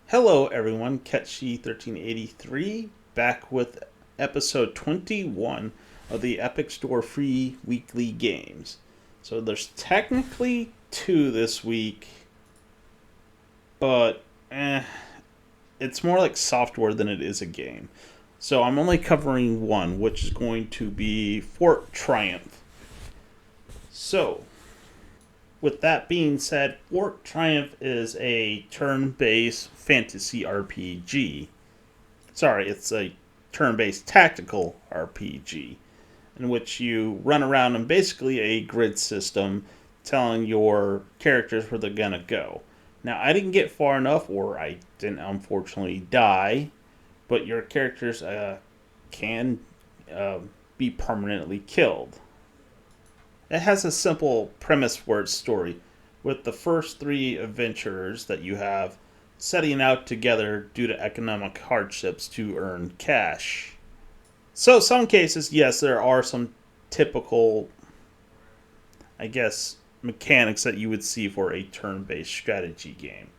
Hello, everyone. Ketchi1383 back with episode 21 of the Epic Store free weekly games. So there's technically two this week, but it's more like software than it is a game. So I'm only covering one, which is going to be Fort Triumph. So, with that being said, Fort Triumph is a turn based fantasy RPG. Sorry, it's a turn based tactical RPG in which you run around in basically a grid system telling your characters where they're going to go. Now, I didn't get far enough, or I didn't unfortunately die, but your characters can uh, be permanently killed. It has a simple premise for its story, with the first three adventurers that you have setting out together due to economic hardships to earn cash. So, some cases, yes, there are some typical, I guess, mechanics that you would see for a turn based strategy game.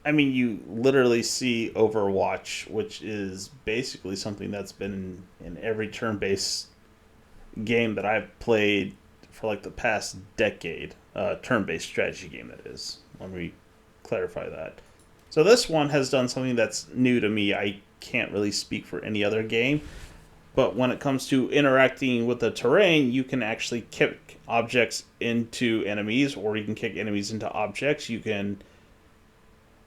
I mean, you literally see Overwatch, which is basically something that's been in every turn based game that I've played for like the past decade. Turn-based strategy game, that is. Let me clarify that. So this one has done something that's new to me. I can't really speak for any other game, but when it comes to interacting with the terrain, you can actually kick objects into enemies, or you can kick enemies into objects. You can,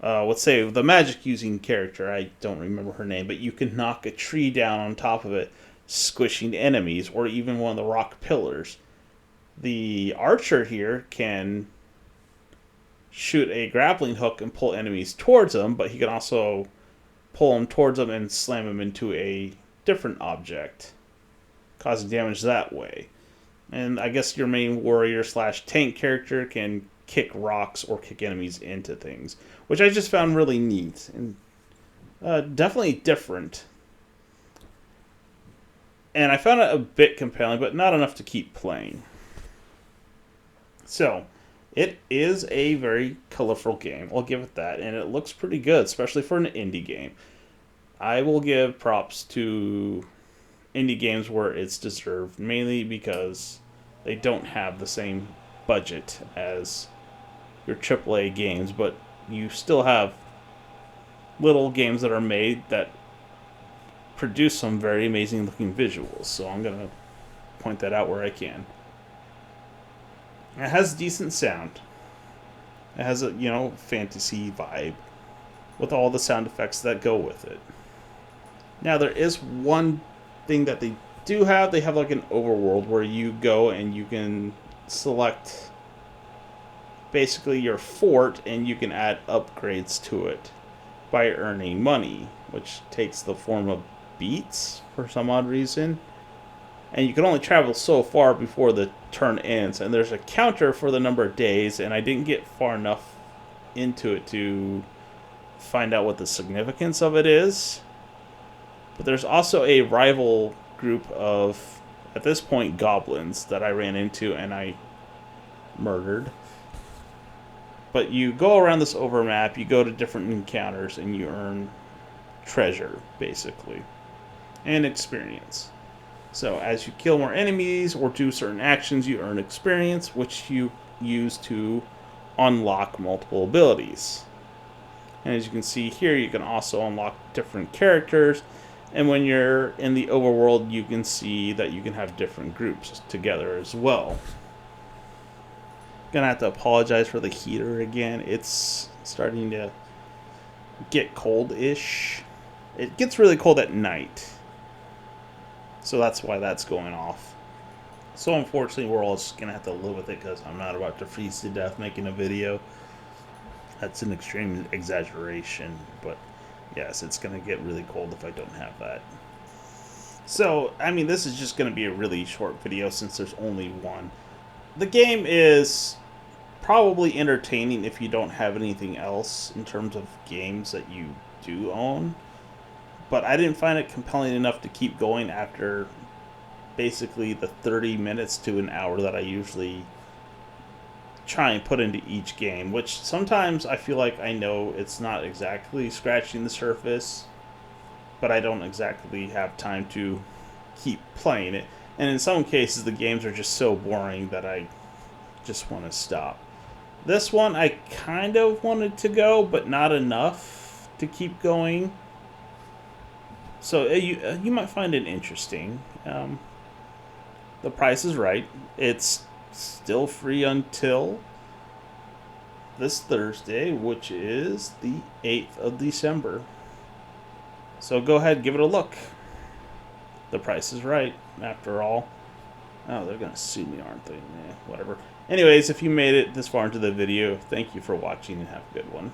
let's say, the magic using character. I don't remember her name, but you can knock a tree down on top of it, squishing enemies, or even one of the rock pillars. The archer here can shoot a grappling hook and pull enemies towards him, but he can also pull them towards him and slam them into a different object, causing damage that way. And I guess your main warrior slash tank character can kick rocks or kick enemies into things, which I just found really neat and definitely different. And I found it a bit compelling, but not enough to keep playing. So, it is a very colorful game. I'll give it that. And it looks pretty good, especially for an indie game. I will give props to indie games where it's deserved, mainly because they don't have the same budget as your AAA games, but you still have little games that are made that produce some very amazing looking visuals. So I'm going to point that out where I can. It has decent sound. It has a, fantasy vibe with all the sound effects that go with it. Now, there is one thing that they do have. They have like an overworld where you go and you can select basically your fort and you can add upgrades to it by earning money, which takes the form of beats for some odd reason. And you can only travel so far before the turn ends, and there's a counter for the number of days, and I didn't get far enough into it to find out what the significance of it is. But there's also a rival group of, at this point, goblins that I ran into and I murdered. But you go around this overmap, you go to different encounters, and you earn treasure, basically, and experience. So as you kill more enemies or do certain actions, you earn experience, which you use to unlock multiple abilities. And as you can see here, you can also unlock different characters. And when you're in the overworld, you can see that you can have different groups together as well. Gonna have to apologize for the heater again. It's starting to get cold-ish. It gets really cold at night. So that's why that's going off. So unfortunately, we're all just going to have to live with it because I'm not about to freeze to death making a video. That's an extreme exaggeration. But yes, it's going to get really cold if I don't have that. So, I mean, this is just going to be a really short video since there's only one. The game is probably entertaining if you don't have anything else in terms of games that you do own. But I didn't find it compelling enough to keep going after basically the 30 minutes to an hour that I usually try and put into each game, which sometimes I feel like I know it's not exactly scratching the surface, but I don't exactly have time to keep playing it. And in some cases, the games are just so boring that I just want to stop. This one, I kind of wanted to go, but not enough to keep going. So you might find it interesting. The Price is Right. It's still free until this Thursday, which is the 8th of December. So go ahead, give it a look. The Price is Right, after all. Oh, they're going to sue me, aren't they? Whatever. Anyways, if you made it this far into the video, thank you for watching and have a good one.